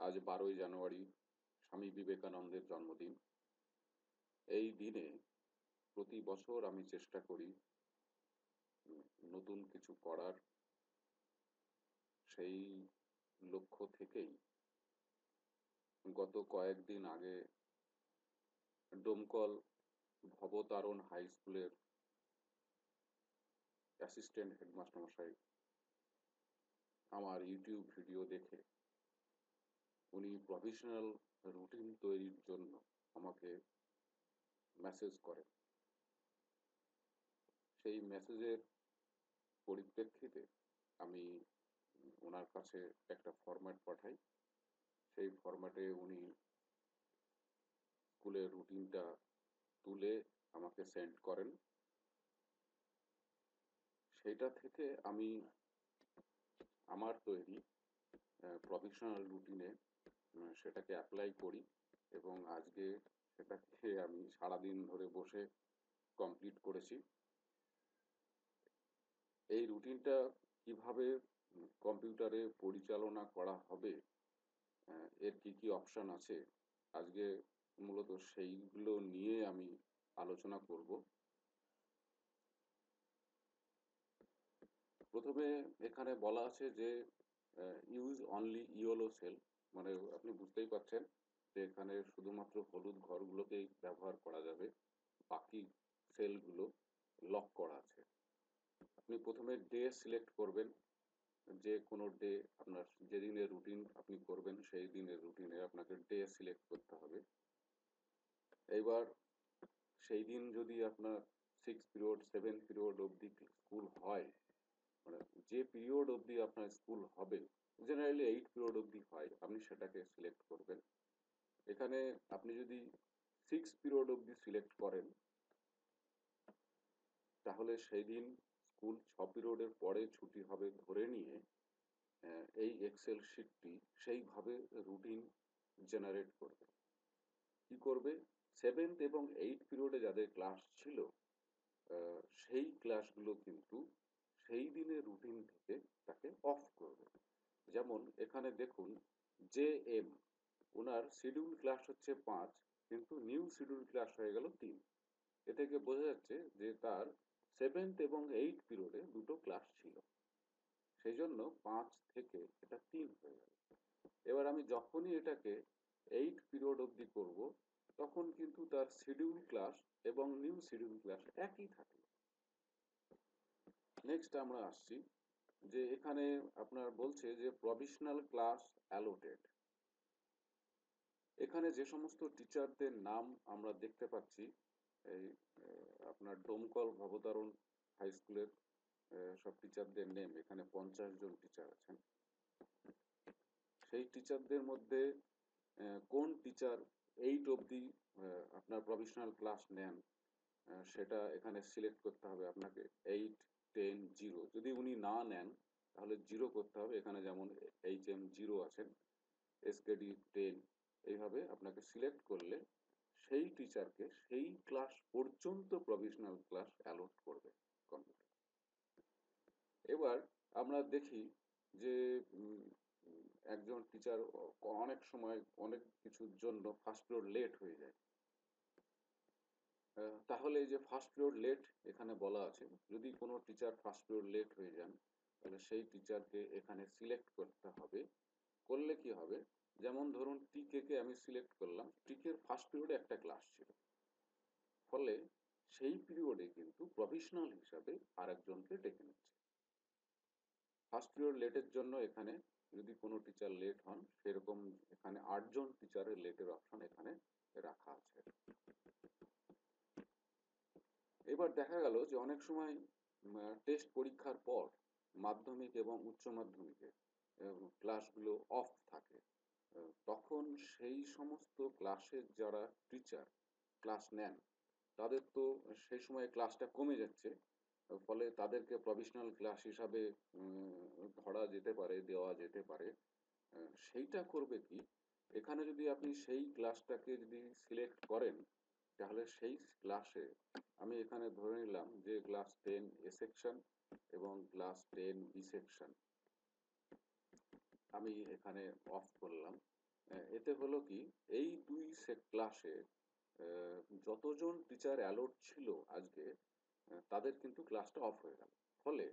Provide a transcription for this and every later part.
আজ 12ই জানুয়ারি স্বামী বিবেকানন্দের জন্মদিন। এই দিনে প্রতি বছর আমি চেষ্টা করি উম নতুন কিছু করার। সেই লক্ষ্য থেকেই গত কয়েকদিন আগে ডোমকল ভবতারণ হাই স্কুলের অ্যাসিস্ট্যান্ট হেডমাস্টার মশাই আমার ইউটিউব ভিডিও দেখে উনি প্রভিশনাল রুটিন তৈরির জন্য আমাকে মেসেজ করেন। সেই মেসেজের পরিপ্রেক্ষিতে আমি ওনার কাছে একটা ফরম্যাট পাঠাই। সেই ফরম্যাটে উনি স্কুলের রুটিনটা তুলে আমাকে সেন্ড করেন। সেইটা থেকে আমি আমার তৈরি প্রফেশনাল রুটিনে সেটাকে অ্যাপ্লাই করি এবং আজকে সেটাকে আমি সারাদিন ধরে বসে কমপ্লিট করেছি। এই রুটিনটা কিভাবে কম্পিউটারে পরিচালনা করা হবে, এর কি কি অপশন আছে, আজকে মূলত সেইগুলো নিয়ে আমি আলোচনা করব। প্রথমে এখানে বলা আছে যে ইউজ অনলি ইয়োলো সেল, মানে আপনি বুঝতেই পারছেন যে এখানে শুধুমাত্র হলুদ ঘরগুলোকেই ব্যবহার করা যাবে, বাকি সেলগুলো লক করা আছে। আপনি প্রথমে ডে সিলেক্ট করবেন, যে কোনো ডে আপনার যেদিনের রুটিন আপনি করবেন সেই দিনের রুটিনে আপনাকে ডে সিলেক্ট করতে হবে। এইবার সেই দিন যদি আপনার 6 পিরিয়ড 7 পিরিয়ড অবধি স্কুল হয়, মানে যে পিরিয়ড অবধি আপনার স্কুল হবে, জেনারেলি 8 পিরিয়ড অবধি হয়, আপনি সেটাকে সিলেক্ট করবেন। এখানে আপনি যদি 6 পিরিয়ড অবধি সিলেক্ট করেন তাহলে সেই দিন স্কুল 6 পিরিয়ডের পরে ছুটি হবে ধরে নিয়ে এই এক্সেল শিটটি সেইভাবে রুটিন জেনারেট করবে। কি করবে, 7 এবং 8 পিরিয়ডে যাদের ক্লাস ছিল সেই ক্লাসগুলো কিন্তু সেই দিনের রুটিন থেকে তাকে অফ করবে। যেমন এখানে দেখুন, জে এম ওনার শিডিউল ক্লাস হচ্ছে 5, কিন্তু নিউ শিডিউল ক্লাস হয়ে গেল 3। এ থেকে বোঝা যাচ্ছে যে তার 7 এবং 8 পিরিয়ডে দুটো ক্লাস ছিল, সেই জন্য 5 থেকে এটা 3 হয়ে গেল। এবার আমি যখনই এটাকে 8 পিরিয়ড অবধি করব তখন কিন্তু তার শিডিউল ক্লাস এবং নিউ শিডিউল ক্লাস একই থাকলো। নেক্সট আমরা আসছি যে এখানে আপনার বলছে যে প্রভিশনাল ক্লাস অ্যালোটেড। এখানে যে সমস্ত টিচারদের নাম আমরা দেখতে পাচ্ছি, এই আপনার ডোমকল ভবতারণ হাই স্কুলের সব টিচারদের নেম, এখানে 50 জন টিচার আছেন। সেই টিচারদের মধ্যে কোন টিচার 8 অবধি আপনার প্রভিশনাল ক্লাস নেন, সেটা এখানে সিলেক্ট করতে হবে আপনাকে। 8, 10, 0 যদি উনি না নেন তাহলে 0 করতে হবে। এখানে যেমন HM0 আছেন, SKD 10, এইভাবে আপনাকে সিলেক্ট করলে সেই টিচারকে সেই ক্লাস পর্যন্ত প্রভিশনাল ক্লাস অ্যালট করবে কম্পিউটার। এবার আমরা দেখি যে একজন টিচার অনেক সময় অনেক কিছুর জন্য ফার্স্ট পিরিয়ড লেট হয়ে যায়। তাহলে এই যে ফার্স্ট পিরিয়ড লেট এখানে বলা আছে, যদি কোনো টিচার ফার্স্ট পিরিয়ড লেট হয়ে যান তাহলে সেই টিচারকে এখানে সিলেক্ট করতে হবে। করলে কি হবে, যেমন ধরুন টিকে কে আমি সিলেক্ট করলাম, টিকের ফার্স্ট পিরিয়ডে একটা ক্লাস ছিল, ফলে সেই পিরিয়ডে কিন্তু প্রভিশনাল হিসাবে আরেকজনকে ডেকে নিচ্ছে। ফার্স্ট পিরিয়ড লেটের জন্য এখানে যদি কোনো টিচার লেট হন, সেরকম এখানে 8 জন টিচারের লেটের অপশন এখানে রাখা আছে। এবার দেখা গেল যে অনেক সময় টেস্ট পরীক্ষার পর মাধ্যমিক এবং উচ্চ মাধ্যমিকে ক্লাসগুলো অফ থাকে। তখন সেই সমস্ত ক্লাসের যারা টিচার ক্লাস নেন তাদের তো সেই সময় ক্লাসটা কমে যাচ্ছে, ফলে তাদেরকে প্রভিশনাল ক্লাস হিসাবে ধরা যেতে পারে, দেওয়া যেতে পারে। সেইটা করবে কি, এখানে যদি আপনি সেই ক্লাসটাকে যদি সিলেক্ট করেন তাহলে সেই ক্লাসে আমি এখানে ধরে নিলাম যে ক্লাস 10 এ সেকশন এবং ক্লাস 10 বি সেকশন আমি এখানে অফ করলাম। এতে হলো কি, এই দুই ক্লাসে যতজন টিচার অ্যালোট ছিল আজকে, তাদের কিন্তু ক্লাসটা অফ হয়ে গেল। ফলে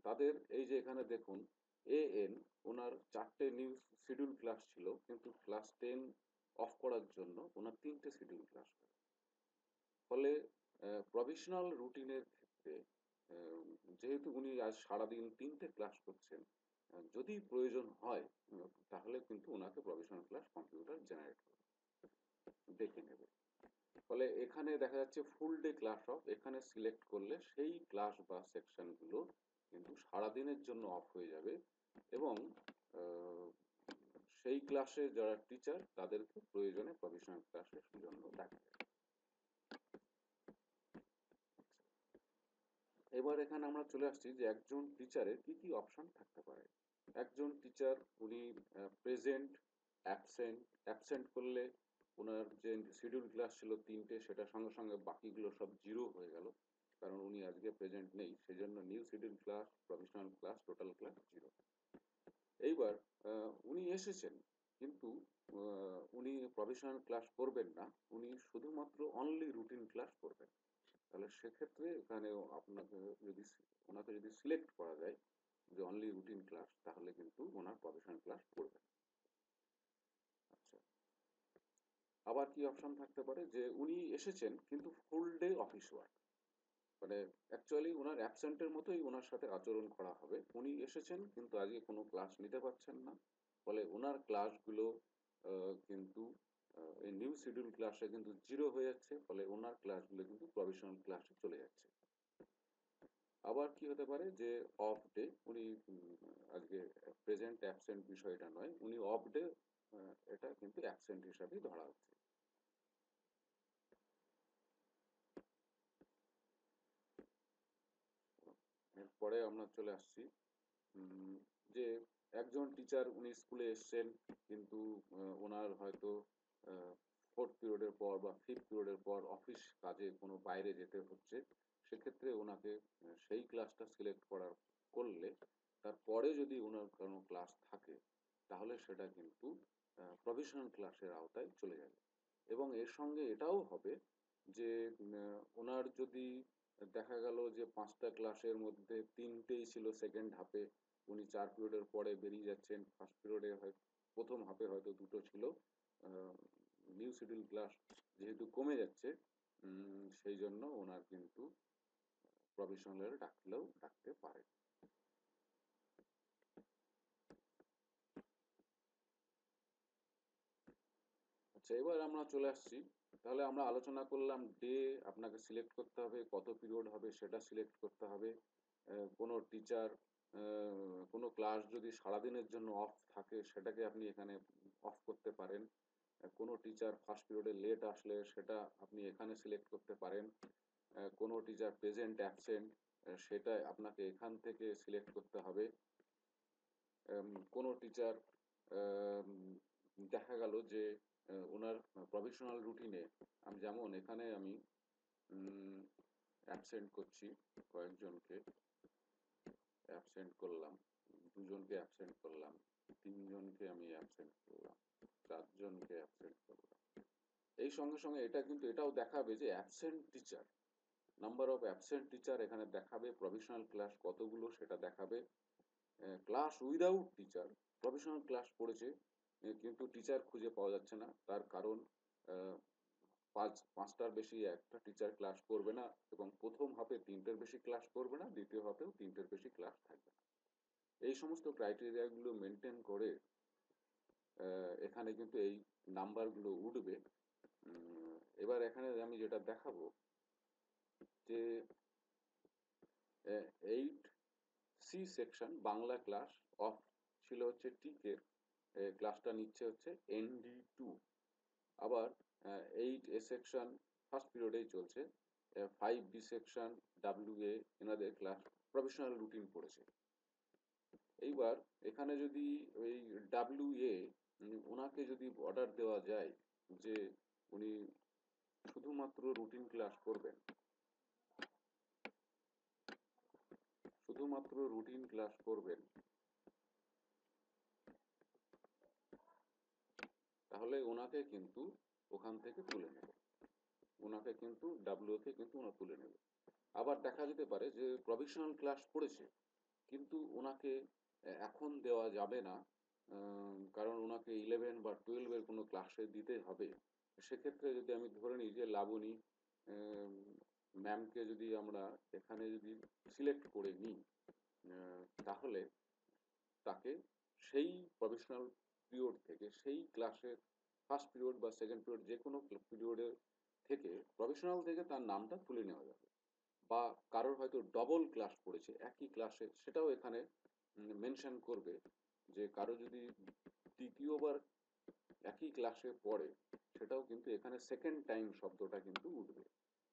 তাদের এই যে এখানে দেখুন, এএন ওনার 4 টে নিউ শিডিউল ক্লাস ছিল, কিন্তু ক্লাস 10 অফ করার জন্য ওনার 3 টে শিডিউল ক্লাস হলো। ফলে প্রভিশনাল রুটিনের ক্ষেত্রে যেহেতু উনি আজ সারাদিন 3 টে ক্লাস করছেন, যদি প্রয়োজন হয় তাহলে কিন্তু উনাকে প্রভিশনাল ক্লাস কম্পিউটার জেনারেট করে ডেকে নেবে। ফলে এখানে দেখা যাচ্ছে ফুল ডে ক্লাস অফ, এখানে সিলেক্ট করলে সেই ক্লাস বা সেকশনগুলো কিন্তু সারাদিনের জন্য অফ হয়ে যাবে, এবং আহ, সেই ক্লাসে যারা টিচার তাদেরকে প্রয়োজনে প্রভিশনাল ক্লাসের জন্য ডাকা যাবে। এবার এখানে আমরা চলে আসছি যে একজন টিচারের কি কি অপশন থাকতে পারে। একজন টিচার উনি প্রেজেন্ট, অ্যাবসেন্ট, অ্যাবসেন্ট করলে ওনার যে শিডিউল ক্লাস ছিল 3 টে, সেটার সঙ্গে সঙ্গে বাকিগুলো সব জিরো হয়ে গেল, কারণ উনি আজকে প্রেজেন্ট নেই, সেজন্য new schedule class, provisional class, total class zero. এইবার উনি এসেছেন, কিন্তু উনি প্রভিশনাল ক্লাস করবেন না, উনি শুধুমাত্র অনলি রুটিন ক্লাস করবেন। তাহলে সেক্ষেত্রে এখানেও আপনাকে যদি ওনাকে যদি সিলেক্ট করা যায় যে অনলি রুটিন ক্লাস, তাহলে কিন্তু ওনার প্রফেশনাল ক্লাস পড়বে। আচ্ছা, আবার কি অপশন থাকতে পারে যে উনি এসেছেন কিন্তু ফুল ডে অফিস ওয়ার্ক, মানে অ্যাকচুয়ালি ওনার অ্যাবসেন্টের মতোই ওনার সাথে আচরণ করা হবে। উনি এসেছেন কিন্তু আজকে কোনো ক্লাস নিতে পারছেন না, ফলে ওনার ক্লাসগুলো কিন্তু এই নিউ শিডিউল ক্লাসে কিন্তু জিরো হয়ে যাচ্ছে, ফলে ওনার ক্লাসগুলো কিন্তু প্রভিশনাল ক্লাসে চলে যাচ্ছে। আবার কি হতে পারে যে অফ ডে, উনি আজকে প্রেজেন্ট অ্যাবসেন্ট বিষয়টা নয়, উনি অফ ডে, এটা কিন্তু অ্যাবসেন্ট হিসাবেই ধরা হচ্ছে। এরপরে আমরা চলে আসছি উম, যে একজন টিচার উনি স্কুলে এসছেন, কিন্তু ওনার হয়তো ফোর্থ পিরিয়ডের পর বা ফিফথ পিরিয়ডের পর অফিস কাজে কোনো বাইরে যেতে হচ্ছে। সেক্ষেত্রে ওনাকে সেই ক্লাসটা সিলেক্ট করলে তারপরে যদি ওনার কোনো ক্লাস থাকে, তাহলে সেটা কিন্তু প্রভিশনাল ক্লাসের আওতায় চলে যাবে। এবং এর সঙ্গে এটাও হবে যে ওনার যদি দেখা গেল যে 5টা ক্লাসের মধ্যে 3টেই ছিল সেকেন্ড হাফে, উনি 4 পিরিয়ডের পরে বেরিয়ে যাচ্ছেন, ফার্স্ট পিরিয়ডে হয় প্রথম হাফে হয়তো 2টো ছিল, নিউ শিডিউল ক্লাস যেহেতু কমে যাচ্ছে, সেই জন্য ওনার কিন্তু প্রভিশনাল ডাকলেও ডাকতে পারে। আচ্ছা, এবার আমরা চলে আসছি, তাহলে আমরা আলোচনা করলাম ডে আপনাকে সিলেক্ট করতে হবে, কত পিরিয়ড হবে সেটা সিলেক্ট করতে হবে, কোনো টিচার কোনো ক্লাস যদি সারাদিনের জন্য অফ থাকে সেটাকে আপনি এখানে অফ করতে পারেন, কোনো টিচার ফার্স্ট পিরিয়ডে লেট আসলে সেটা আপনি এখানে সিলেক্ট করতে পারেন, কোনো টিচার প্রেজেন্ট অ্যাবসেন্ট সেটা আপনাকে এখান থেকে সিলেক্ট করতে হবে, কোনো টিচার দেখা গেল যে ওনার প্রফেশনাল রুটিনে, আমি যেমন এখানে আমি অ্যাবসেন্ট করছি কয়েকজনকে, অ্যাবসেন্ট করলাম, দুজনকে অ্যাবসেন্ট করলাম, তিনজনকে আমি অ্যাবসেন্ট করলাম, চারজনকে অ্যাবসেন্ট করলাম। এই সঙ্গে সঙ্গে এটা কিন্তু এটাও দেখাবে যে absent teacher, number of absent teacher এখানে দেখাবে, প্রফেশনাল ক্লাস কতগুলো সেটা দেখাবে, class without teacher, professional class পড়েছে কিন্তু টিচার খুঁজে পাওয়া যাচ্ছে না, তার কারণ পাঁচটার বেশি একটা টিচার ক্লাস করবে না, এবং প্রথম হাফে 3টের বেশি ক্লাস করবে না, দ্বিতীয় হাফেও 3টের বেশি ক্লাস থাকবে না। এই সমস্ত ক্রাইটেরিয়াগুলো মেনটেন করে এখানে কিন্তু এই নাম্বারগুলো উঠবে। এবার এখানে আমি যেটা দেখাবো যে 8C section Bangla class of ছিল হচ্ছে টিকে, ক্লাসটা নিচ্ছে হচ্ছে ND2। আবার 8A সেকশন ফার্স্ট পিরিয়ডেই চলছে, 5B সেকশন WA এনাদের ক্লাস প্রফেশনাল রুটিন পড়েছে। এইবার এখানে যদি ওই WA ওনাকে যদি অর্ডার দেওয়া যায় যে উনি শুধুমাত্র রুটিন ক্লাস করবেন, শুধুমাত্র রুটিন ক্লাস করবেন, তাহলে ওনাকে কিন্তু ওখান থেকে তুলে নেবে, ওনাকে কিন্তু ডাব্লিউকে কিন্তু ওনা তুলে নেবে। আবার দেখা যেতে পারে যে প্রভিশনাল ক্লাস পড়েছে কিন্তু ওনাকে এখন দেওয়া যাবে না, কারণ ওনাকে 11 বা 12 এর কোনো ক্লাসে দিতে হবে। সেক্ষেত্রে যদি আমি ধরে নিই যে লাবণী ম্যামকে যদি আমরা এখানে যদি সিলেক্ট করে নিই, তাহলে তাকে সেই প্রভিশনাল পিরিয়ড থেকে, সেই ক্লাসের ফার্স্ট পিরিয়ড বা সেকেন্ড পিরিয়ড যে কোনো পিরিয়ডের থেকে, প্রভিশনাল থেকে তার নামটা তুলে নেওয়া যাবে। বা কারোর হয়তো ডবল ক্লাস পড়েছে একই ক্লাসে, সেটাও এখানে মেনশন করবে যে কারো যদি দ্বিতীয়বার একই ক্লাসে পড়ে, সেটাও কিন্তু এখানে সেকেন্ড টাইম শব্দটা কিন্তু উঠবে।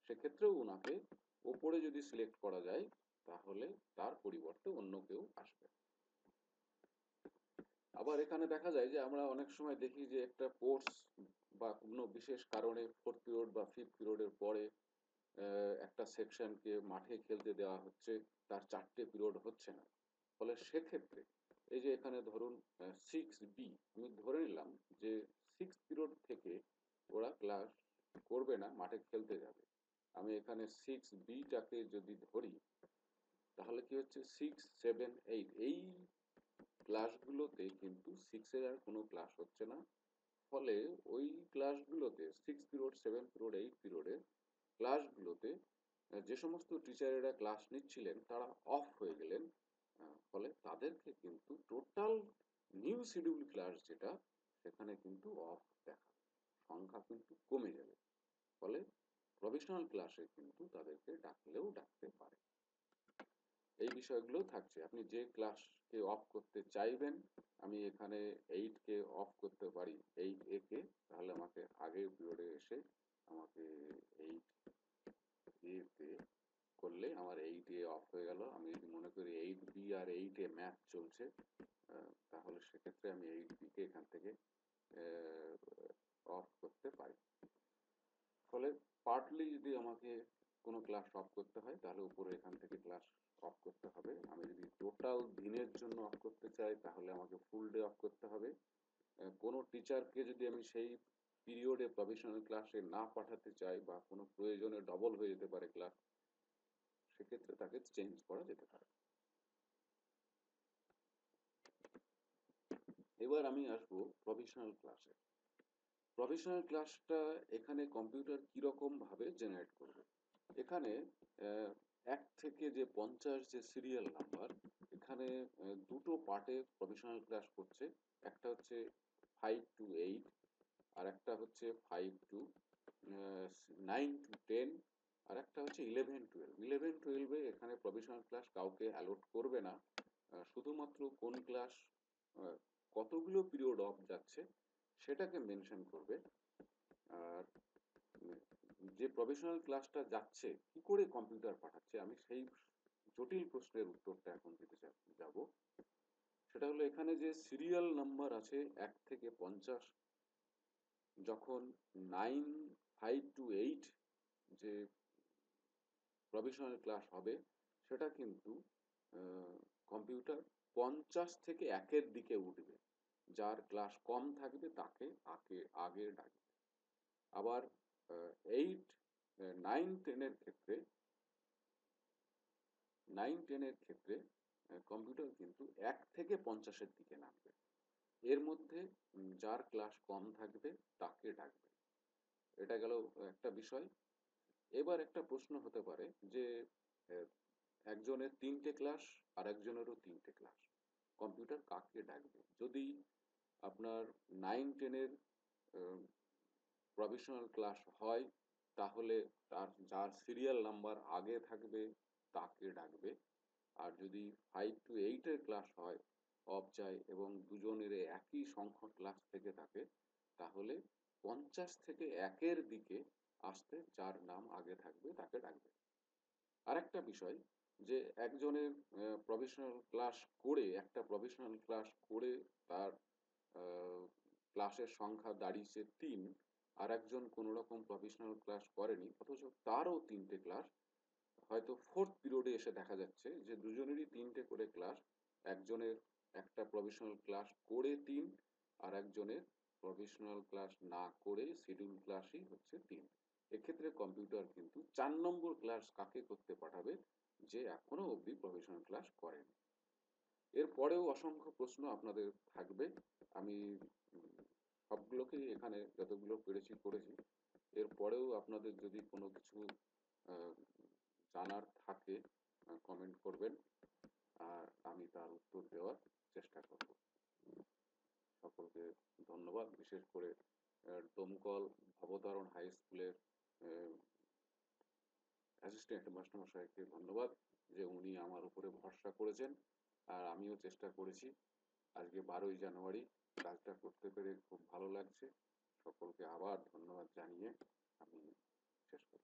সেক্ষেত্রেও ওনাকে ওপরে যদি সিলেক্ট করা যায়, তাহলে তার পরিবর্তে অন্য কেউ আসবে। আবার এখানে দেখা যায় যে আমরা অনেক সময় দেখি যে একটা কোর্স বা কোনো বিশেষ কারণে ফোর্থ পিরিয়ড বা ফিফথ পিরিয়ডের পরে একটা সেকশনকে মাঠে খেলতে দেওয়া হচ্ছে, তার 4টে পিরিয়ড হচ্ছে না। ফলে সেক্ষেত্রে এই যে এখানে ধরুন 6B, আমি ধরে নিলাম যে 6th পিরিয়ড থেকে ওরা ক্লাস করবে না, মাঠে খেলতে যাবে। আমি এখানে 6B-টাকে যদি ধরি, তাহলে কি হচ্ছে 6, 7, 8 এই ক্লাসগুলোতে কিন্তু 6-এর আর কোনো ক্লাস হচ্ছে না। ফলে ওই ক্লাসগুলোতে 6 পিরিয়ড, 7 পিরিয়ড, 8 পিরিয়ডের ক্লাসগুলোতে যে সমস্ত টিচারেরা ক্লাস নিচ্ছিলেন তারা অফ হয়ে গেলেন। ফলে তাদেরকে কিন্তু টোটাল নিউ শিডিউল ক্লাস যেটা, সেখানে কিন্তু অফ দেখাবে, সংখ্যা কিন্তু কমে যাবে। ফলে প্রভিশনাল ক্লাসে কিন্তু তাদেরকে ডাকলেও ডাকতে পারে। এই বিষয়গুলো থাকছে। আপনি যে ক্লাসকে অফ করতে চাইবেন, আমি এখানে 8কে অফ করতে পারি, 8A কে, তাহলে আমাকে আগের পিরিয়ডে এসে আমাকে 8A তে করলে আমার 8A অফ হয়ে গেল। আমি যদি মনে করি 8B আর 8A ম্যাথ চলছে, তাহলে সেক্ষেত্রে আমি 8B-কে এখান থেকে অফ করতে পারি। ফলে পার্টলি যদি আমাকে কোনো ক্লাস অফ করতে হয়, তাহলে উপরে এখান থেকে ক্লাস অফ করতে হবে। আমি যদি টোটাল দিনের জন্য অফ করতে চাই, তাহলে আমাকে ফুল ডে অফ করতে হবে। কোনো টিচারকে যদি আমি সেই পিরিয়ডে প্রভিশনাল ক্লাসে না পাঠাতে চাই, বা কোনো প্রয়োজনে ডবল হয়ে যেতে পারে ক্লাস, সেক্ষেত্রে তাকে চেঞ্জ করা যেতে পারে। এবার আমি আসবো প্রভিশনাল ক্লাসে। প্রভিশনাল ক্লাসটা এখানে কম্পিউটার কিরকম ভাবে জেনারেট করবে। এখানে 1 থেকে যে 50 যে সিরিয়াল নাম্বার, এখানে দুটো পার্টে প্রভিশনাল ক্লাস করছে। একটা হচ্ছে 5 to 8, আর একটা হচ্ছে 5 to 9 to 10, আর একটা হচ্ছে 11, 12। 11, 12-এ এখানে প্রভিশনাল ক্লাস কাউকে অ্যালট করবে না। শুধুমাত্র কোন ক্লাস কতগুলো পিরিয়ড অফ যাচ্ছে সেটাকে মেনশন করবে। আর যে প্রভিশনাল ক্লাসটা যাচ্ছে কি করে কম্পিউটার পাঠাচ্ছে, আমি সেই জটিল প্রশ্নের উত্তরটা এখন দিতে যাব। সেটা হলো, এখানে যে সিরিয়াল নাম্বার আছে 1 থেকে 50, যখন 9, 5 to 8 যে প্রভিশনাল ক্লাস হবে, সেটা কিন্তু কম্পিউটার 50 থেকে 1-এর দিকে উঠবে। যার ক্লাস কম থাকবে তাকে আগে ডাকবে। আবার 8, 9, 10-এর ক্ষেত্রে 9, 10-এর ক্ষেত্রে কম্পিউটার কিন্তু 1 থেকে 50-এর দিকে নামবে। এর মধ্যে যার ক্লাস কম থাকবে তাকে ডাকবে। এটা গেল একটা বিষয়। এবার একটা প্রশ্ন হতে পারে যে একজনের 3টে ক্লাস আর একজনেরও 3টে ক্লাস, কম্পিউটার কাকে ডাকবে? যদি আপনার 9, 10-এর প্রভিশনাল ক্লাস হয়, তাহলে যার সিরিয়াল নাম্বার আগে থাকবে তাকে ডাকবে। আর যদি 5 to 8-এর ক্লাস হয়, অফ যায় এবং দুজনের একই সংখ্যক ক্লাস থেকে থাকে, তাহলে 50 থেকে 1-এর দিকে আসতে যার নাম আগে থাকবে তাকে ডাকবে। আরেকটা বিষয়, যে একজনের একটা প্রভিশনাল ক্লাস করে তার ক্লাসের সংখ্যা দাঁড়িয়েছে 3, আর একজন কোনো রকম প্রভিশনাল ক্লাস করেনি অথচ তারও 3টে ক্লাস, হয়তো ফোর্থ পিরিয়ডে এসে দেখা যাচ্ছে যে দুজনেরই 3টে করে ক্লাস, একজনের একটা প্রভিশনাল ক্লাস করে 3, আর একজনের প্রফেশনাল ক্লাস না করে শিডিউল ক্লাসই হচ্ছে 3। এক্ষেত্রে কম্পিউটার কিন্তু 4 নম্বর ক্লাস কাকে করতে পাঠাবে? যে এখনো অবধি প্রফেশনাল ক্লাস করেনি। এরপরেও অসংখ্য প্রশ্ন আপনাদের থাকবে। আমি উম সবগুলোকেই এখানে যতগুলো পেরেছি করেছি। এরপরেও আপনাদের যদি কোনো কিছু আ জানার থাকে কমেন্ট করবেন। আর আমি তার উত্তর দেওয়ার চেষ্টা করব। সকলকে ধন্যবাদ। বিশেষ করে ডোমকল ভবতারণ হাই স্কুলের অ্যা অ্যাসিস্ট্যান্ট হেডমাস্টার মশাইকে ধন্যবাদ যে উনি আমার উপরে ভরসা করেছেন। আর আমিও চেষ্টা করেছি। আজকে 12ই জানুয়ারি কাজটা করতে পেরে খুব ভালো লাগছে। সকলকে আবার ধন্যবাদ জানিয়ে আমি শেষ করছি।